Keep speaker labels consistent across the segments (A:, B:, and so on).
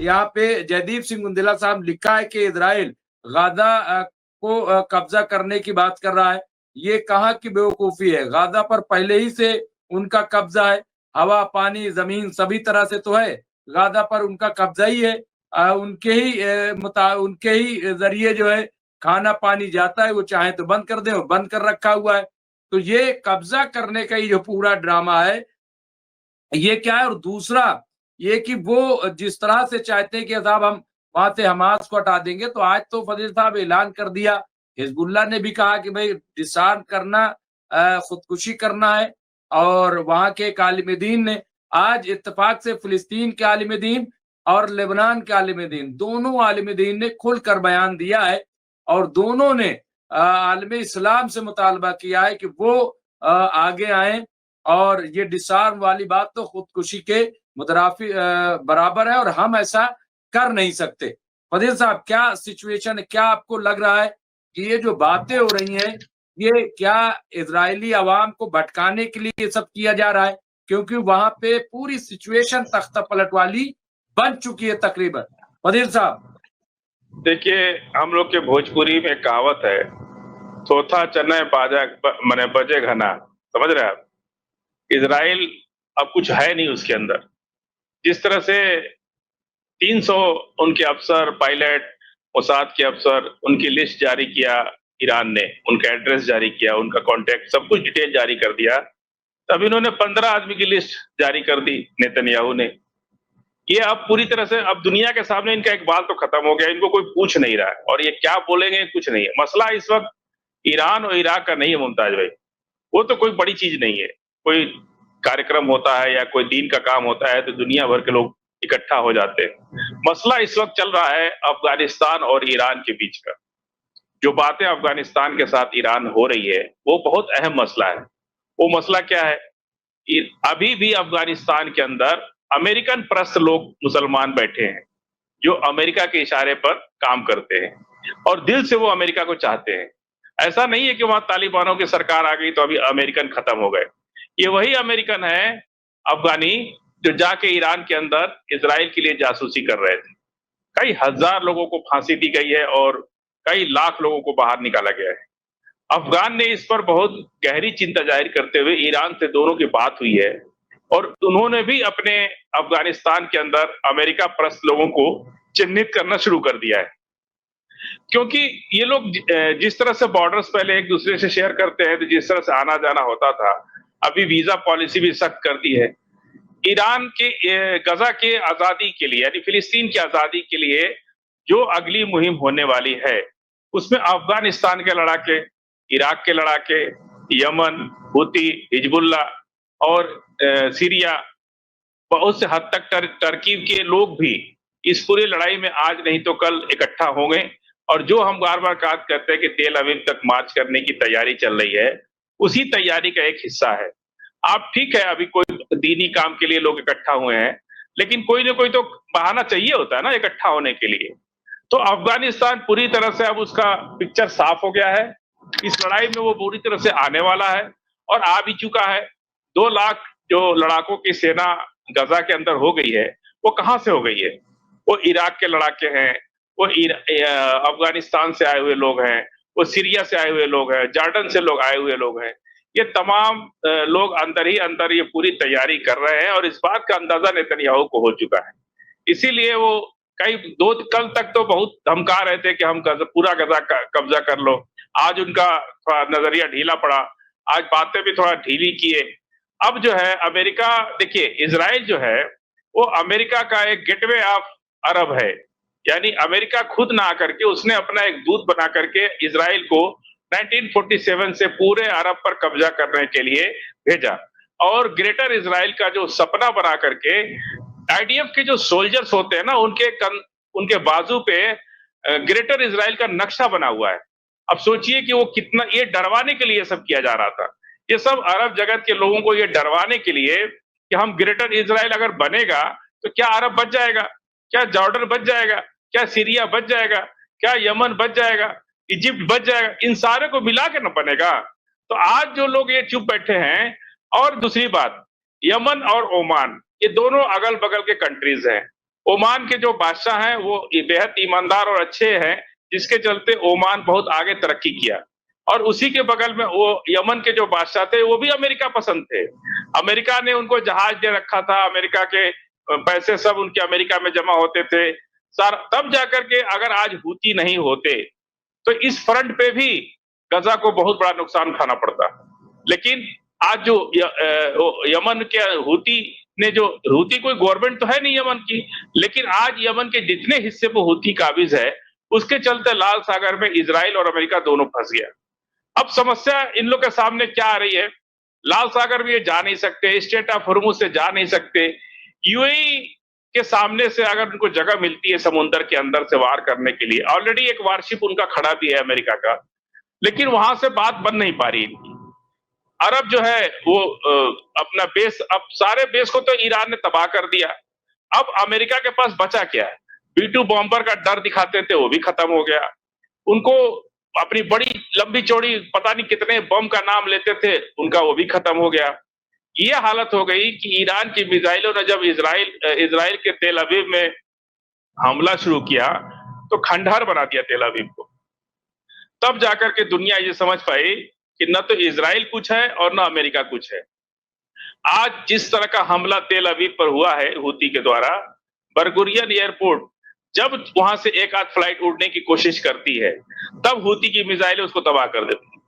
A: यहाँ पे जयदीप सिंह गुंदेला साहब लिखा है कि इजराइल गाजा को कब्जा करने की बात कर रहा है। ये कहाँ की बेवकूफी है? गाजा पर पहले ही से उनका कब्जा है, हवा, पानी, जमीन सभी तरह से तो है। गाजा पर उनका कब्जा ही है। उनके ही जरिए जो है खाना पानी जाता है, वो चाहे तो बंद कर दे, और बंद कर रखा हुआ है। तो ये कब्जा करने का ये जो पूरा ड्रामा है, ये क्या है? और दूसरा ये कि वो जिस तरह से चाहते हैं कि साहब हम वहां से हमास को हटा देंगे, तो आज तो फजील साहब ऐलान कर दिया, हिजबुल्लाह ने भी कहा कि भाई डिसआर्म करना, खुदकुशी करना है। और वहां के एक आलिम दीन ने आज इत्तेफाक से फिलिस्तीन के आलिम दीन और लेबनान के आलिम दीन, दोनों आलिम दीन ने खुलकर बयान दिया है, और दोनों ने आलम इस्लाम से मुतालबा किया है कि वो आगे आए, और ये डिसआर्म वाली बात तो खुदकुशी के मुतराफी बराबर है, और हम ऐसा कर नहीं सकते। फजील साहब, क्या सिचुएशन है? क्या आपको लग रहा है कि ये जो बातें हो रही हैं, ये क्या इजरायली अवाम को भटकाने के लिए ये सब किया जा रहा है? क्योंकि वहां पे पूरी सिचुएशन तख्ता पलट वाली बन चुकी है तकरीबन। फजील साहब,
B: देखिए, हम लोग के भोजपुरी में कहावत है, थोथा चने बाजा मने बजे घना। समझ रहे हैं आप? इजराइल अब कुछ है नहीं उसके अंदर। जिस तरह से 300 उनके अफसर, पायलट, मोसाद के अफसर, उनकी लिस्ट जारी किया ईरान ने, उनका एड्रेस जारी किया, उनका कांटेक्ट, सब कुछ डिटेल जारी कर दिया। तब इन्होंने 15 आदमी की लिस्ट जारी कर दी नेतन्याहू ने। ये अब पूरी तरह से अब दुनिया के सामने इनका एक बाल तो खत्म हो गया, इनको कोई पूछ नहीं रहा है, और ये क्या बोलेंगे कुछ नहीं है। मसला इस वक्त ईरान और इराक का नहीं है मुमताज भाई, वो तो कोई बड़ी चीज नहीं है। कोई कार्यक्रम होता है या कोई दीन का काम होता है तो दुनिया भर के लोग इकट्ठा हो जाते हैं। मसला इस वक्त चल रहा है अफगानिस्तान और ईरान के बीच का। जो बातें अफगानिस्तान के साथ ईरान हो रही है वो बहुत अहम मसला है। वो मसला क्या है? अभी भी अफगानिस्तान के अंदर अमेरिकन परस्त लोग, मुसलमान बैठे हैं जो अमेरिका के इशारे पर काम करते हैं और दिल से वो अमेरिका को चाहते हैं। ऐसा नहीं है कि वहां तालिबानों की सरकार आ गई तो अभी अमेरिकन खत्म हो गए। ये वही अमेरिकन है, अफगानी, जो जाके ईरान के अंदर इजराइल के लिए जासूसी कर रहे थे। कई हजार लोगों को फांसी दी गई है और कई लाख लोगों को बाहर निकाला गया है। अफगान ने इस पर बहुत गहरी चिंता जाहिर करते हुए ईरान से दोनों की बात हुई है, और उन्होंने भी अपने अफगानिस्तान के अंदर अमेरिका परस्त लोगों को चिन्हित करना शुरू कर दिया है। क्योंकि ये लोग जिस तरह से बॉर्डर्स पहले एक दूसरे से शेयर करते हैं, तो जिस तरह से आना जाना होता था, अभी वीजा पॉलिसी भी सख्त कर दी है। ईरान के गजा के आजादी के लिए, यानी फिलिस्तीन की आजादी के लिए जो अगली मुहिम होने वाली है, उसमें अफगानिस्तान के लड़ाके, इराक के लड़ाके, यमन, हुती, हिजबुल्ला और सीरिया, बहुत से हद तक टर्की के लोग भी इस पूरी लड़ाई में आज नहीं तो कल इकट्ठा होंगे। और जो हम बार बार बात करते हैं कि तेल अवीव तक मार्च करने की तैयारी चल रही है, उसी तैयारी का एक हिस्सा है। आप ठीक है, अभी कोई दीनी काम के लिए लोग इकट्ठा हुए हैं, लेकिन कोई ना कोई तो बहाना चाहिए होता है ना इकट्ठा होने के लिए। तो अफगानिस्तान पूरी तरह से अब उसका पिक्चर साफ हो गया है। इस लड़ाई में वो पूरी तरह से आने वाला है और आ भी चुका है। 2 लाख जो लड़ाकों की सेना गजा के अंदर हो गई है, वो कहां से हो गई है? वो इराक के लड़ाके हैं, वो अफगानिस्तान से आए हुए लोग हैं, वो सीरिया से आए हुए लोग हैं, जॉर्डन से लोग आए हुए लोग हैं। ये तमाम लोग अंदर ही अंदर ये पूरी तैयारी कर रहे हैं और इस बात का अंदाजा नेतन्याहू को हो चुका है। इसीलिए वो कल तक तो बहुत धमका रहे थे कि हम पूरा गजा कब्जा कर लो। आज उनका थोड़ा नजरिया ढीला पड़ा, आज बातें भी थोड़ा ढीली किए। अब जो है अमेरिका, देखिए इजराइल जो है वो अमेरिका का एक गेटवे ऑफ अरब है, यानी अमेरिका खुद ना आकर के उसने अपना एक दूत बना करके इजराइल को 1947 से पूरे अरब पर कब्जा करने के लिए भेजा। और ग्रेटर इजराइल का जो सपना बना करके आईडीएफ के जो सोल्जर्स होते हैं ना, उनके बाजू पे ग्रेटर इजराइल का नक्शा बना हुआ है। अब सोचिए कि वो कितना, ये डरवाने के लिए सब किया जा रहा था। ये सब अरब जगत के लोगों को ये डरवाने के लिए कि हम ग्रेटर इजराइल अगर बनेगा तो क्या अरब बच जाएगा, क्या जॉर्डन बच जाएगा, क्या सीरिया बच जाएगा, क्या यमन बच जाएगा, इजिप्ट बच जाएगा, इन सारे को मिला के न बनेगा। तो आज जो लोग ये चुप बैठे हैं, और दूसरी बात, यमन और ओमान ये दोनों अगल बगल के कंट्रीज हैं। ओमान के जो बादशाह हैं वो बेहद ईमानदार और अच्छे हैं, जिसके चलते ओमान बहुत आगे तरक्की किया। और उसी के बगल में वो यमन के जो बादशाह थे वो भी अमेरिका पसंद थे। अमेरिका ने उनको जहाज दे रखा था, अमेरिका के पैसे सब उनके अमेरिका में जमा होते थे सारा। तब जाकर के अगर आज हूती नहीं होते तो इस फ्रंट पे भी गजा को बहुत बड़ा नुकसान उठाना पड़ता। लेकिन आज जो यमन के हूती ने जो हूती कोई गवर्नमेंट तो है नहीं यमन की, लेकिन आज यमन के जितने हिस्से पे हूती काबिज है उसके चलते लाल सागर में इजराइल और अमेरिका दोनों फंस गया। अब समस्या इन लोग के सामने क्या आ रही है, लाल सागर में ये जा नहीं सकते, स्ट्रेट ऑफ हॉर्मुज से जा नहीं सकते। यूएई के सामने से अगर उनको जगह मिलती है समुद्र के अंदर से वार करने के लिए, ऑलरेडी एक वारशिप उनका खड़ा भी है अमेरिका का, लेकिन वहां से बात बन नहीं पा रही इनकी। अरब जो है वो अपना बेस, अब सारे बेस को तो ईरान ने तबाह कर दिया। अब अमेरिका के पास बचा क्या है? B-2 बॉम्बर का डर दिखाते थे, वो भी खत्म हो गया। उनको अपनी बड़ी लंबी चौड़ी पता नहीं कितने बम का नाम लेते थे, उनका वो भी खत्म हो गया। ये हालत हो गई कि ईरान की मिसाइलों ने जब इजराइल के तेल अवीव में हमला शुरू किया तो खंडहर बना दिया तेल अवीव को। तब जाकर के दुनिया ये समझ पाई कि न तो इजराइल कुछ है और न अमेरिका कुछ है। आज जिस तरह का हमला तेल अवीव पर हुआ है हूती के द्वारा, बरगुरियन एयरपोर्ट जब वहां से एक आध फ्लाइट उड़ने की कोशिश करती है तब हूती की मिसाइलें उसको तबाह कर देती है।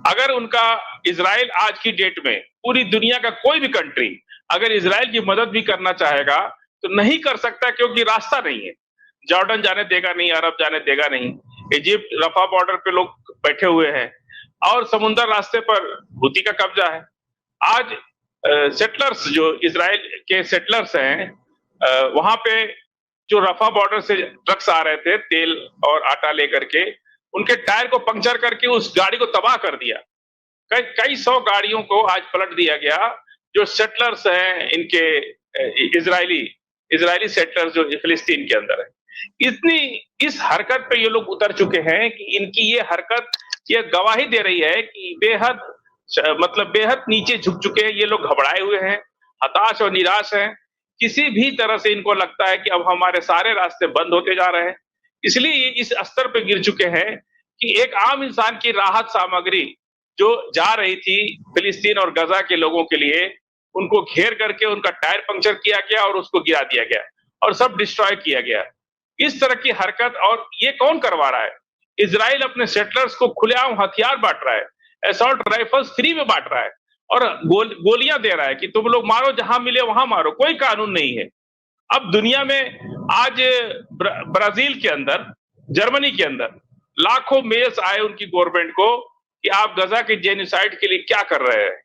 B: अगर उनका इजराइल आज की डेट में पूरी दुनिया का कोई भी कंट्री अगर इजराइल की मदद भी करना चाहेगा तो नहीं कर सकता, क्योंकि रास्ता नहीं है। जॉर्डन जाने देगा नहीं, अरब जाने देगा नहीं, इजिप्ट रफा बॉर्डर पे लोग बैठे हुए हैं और समुद्र रास्ते पर हूती का कब्जा है। आज सेटलर्स जो इजराइल के सेटलर्स हैं, वहां पे जो रफा बॉर्डर से ट्रक्स आ रहे थे तेल और आटा लेकर के, उनके टायर को पंक्चर करके उस गाड़ी को तबाह कर दिया। कई सौ गाड़ियों को आज पलट दिया गया। जो सेटलर्स हैं इनके इजरायली सेटलर्स जो फिलिस्तीन के अंदर है, इतनी इस हरकत पे ये लोग उतर चुके हैं कि इनकी ये हरकत ये गवाही दे रही है कि बेहद नीचे झुक चुके हैं ये लोग, घबराए हुए हैं, हताश और निराश हैं। किसी भी तरह से इनको लगता है कि अब हमारे सारे रास्ते बंद होते जा रहे हैं। इसलिए ये इस स्तर पे गिर चुके हैं कि एक आम इंसान की राहत सामग्री जो जा रही थी फिलिस्तीन और गजा के लोगों के लिए, उनको घेर करके उनका टायर पंक्चर किया गया और उसको गिरा दिया गया और सब डिस्ट्रॉय किया गया। इस तरह की हरकत, और ये कौन करवा रहा है? इजराइल अपने सेटलर्स को खुलेआम हथियार बांट रहा है, असॉल्ट राइफल्स फ्री में बांट रहा है और गोलियां दे रहा है कि तुम लोग मारो, जहां मिले वहां मारो, कोई कानून नहीं है। अब दुनिया में आज ब्राजील के अंदर, जर्मनी के अंदर लाखों मेल्स आए उनकी गवर्नमेंट को कि आप गजा के जेनोसाइड के लिए क्या कर रहे हैं।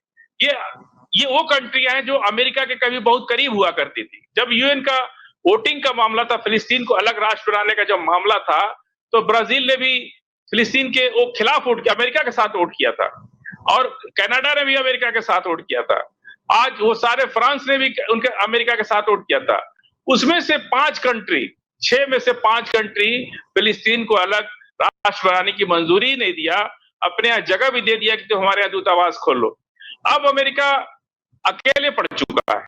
B: ये वो कंट्रियां हैं जो अमेरिका के कभी बहुत करीब हुआ करती थी। जब यूएन का वोटिंग का मामला था, फिलिस्तीन को अलग राष्ट्र बनाने का जब मामला था, तो ब्राजील ने भी फिलिस्तीन के वो खिलाफ वोट किया, अमेरिका के साथ वोट किया था, और कनाडा ने भी अमेरिका के साथ वोट किया था। आज वो सारे, फ्रांस ने भी उनके अमेरिका के साथ वोट किया था। उसमें से 5 कंट्री, 6 में से 5 कंट्री फिलिस्तीन को अलग राष्ट्र बनाने की मंजूरी नहीं दिया, अपने यहाँ जगह भी दे दिया कि तुम हमारे यहाँ दूतावास खोल लो। अब अमेरिका अकेले पड़ चुका है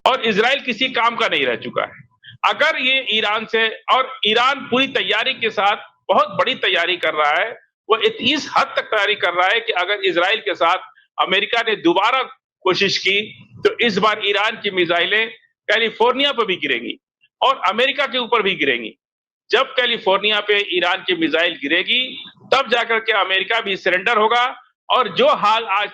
B: और इजराइल किसी काम का नहीं रह चुका है। अगर ये ईरान से, और ईरान पूरी तैयारी के साथ बहुत बड़ी तैयारी कर रहा है, वो इस हद तक तैयारी कर रहा है कि अगर इजराइल के साथ अमेरिका ने दोबारा कोशिश की तो इस बार ईरान की मिसाइलें कैलिफोर्निया पर भी गिरेंगी और अमेरिका के ऊपर भी गिरेंगी। जब कैलिफोर्निया पे ईरान की मिसाइल गिरेगी तब जाकर के अमेरिका भी सरेंडर होगा। और जो हाल आज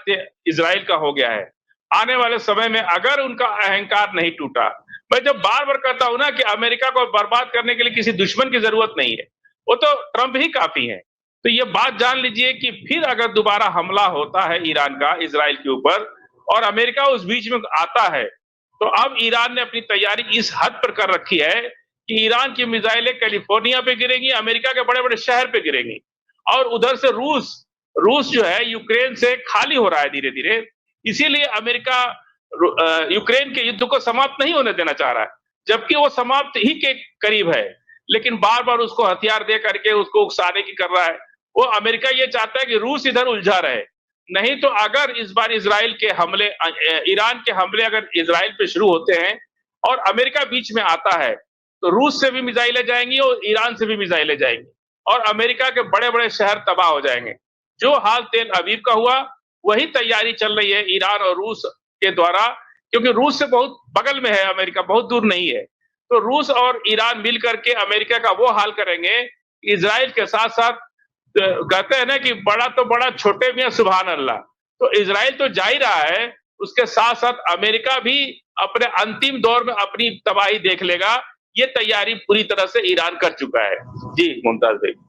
B: इजराइल का हो गया है, आने वाले समय में अगर उनका अहंकार नहीं टूटा, मैं जब बार बार कहता हूं ना कि अमेरिका को बर्बाद करने के लिए किसी दुश्मन की जरूरत नहीं है, वो तो ट्रंप ही काफी है। तो ये बात जान लीजिए कि फिर अगर दोबारा हमला होता है ईरान का इजराइल के ऊपर और अमेरिका उस बीच में आता है, तो अब ईरान ने अपनी तैयारी इस हद पर कर रखी है कि ईरान की मिसाइलें कैलिफोर्निया पे गिरेंगी, अमेरिका के बड़े बड़े शहर पे गिरेंगी, और उधर से रूस जो है यूक्रेन से खाली हो रहा है धीरे धीरे। इसीलिए अमेरिका यूक्रेन के युद्ध को समाप्त नहीं होने देना चाह रहा है, जबकि वो समाप्त ही के करीब है, लेकिन बार बार उसको हथियार दे करके उसको उकसाने की कर रहा है। वो अमेरिका ये चाहता है कि रूस इधर उलझा रहे। नहीं तो अगर इस बार इजराइल के हमले, ईरान के हमले अगर इजराइल पे शुरू होते हैं और अमेरिका बीच में आता है, तो रूस से भी मिसाइलें जाएंगी और ईरान से भी मिसाइलें जाएंगी और अमेरिका के बड़े बड़े शहर तबाह हो जाएंगे। जो हाल तेल अवीव का हुआ, वही तैयारी चल रही है ईरान और रूस के द्वारा, क्योंकि रूस से बहुत बगल में है अमेरिका, बहुत दूर नहीं है। तो रूस और ईरान मिल करके अमेरिका का वो हाल करेंगे, इजराइल के साथ साथ कहते हैं ना कि बड़ा तो बड़ा, छोटे मियां सुभान अल्लाह। तो इजराइल तो जा ही रहा है, उसके साथ साथ अमेरिका भी अपने अंतिम दौर में अपनी तबाही देख लेगा। ये तैयारी पूरी तरह से ईरान कर चुका है। जी मुमताज भाई।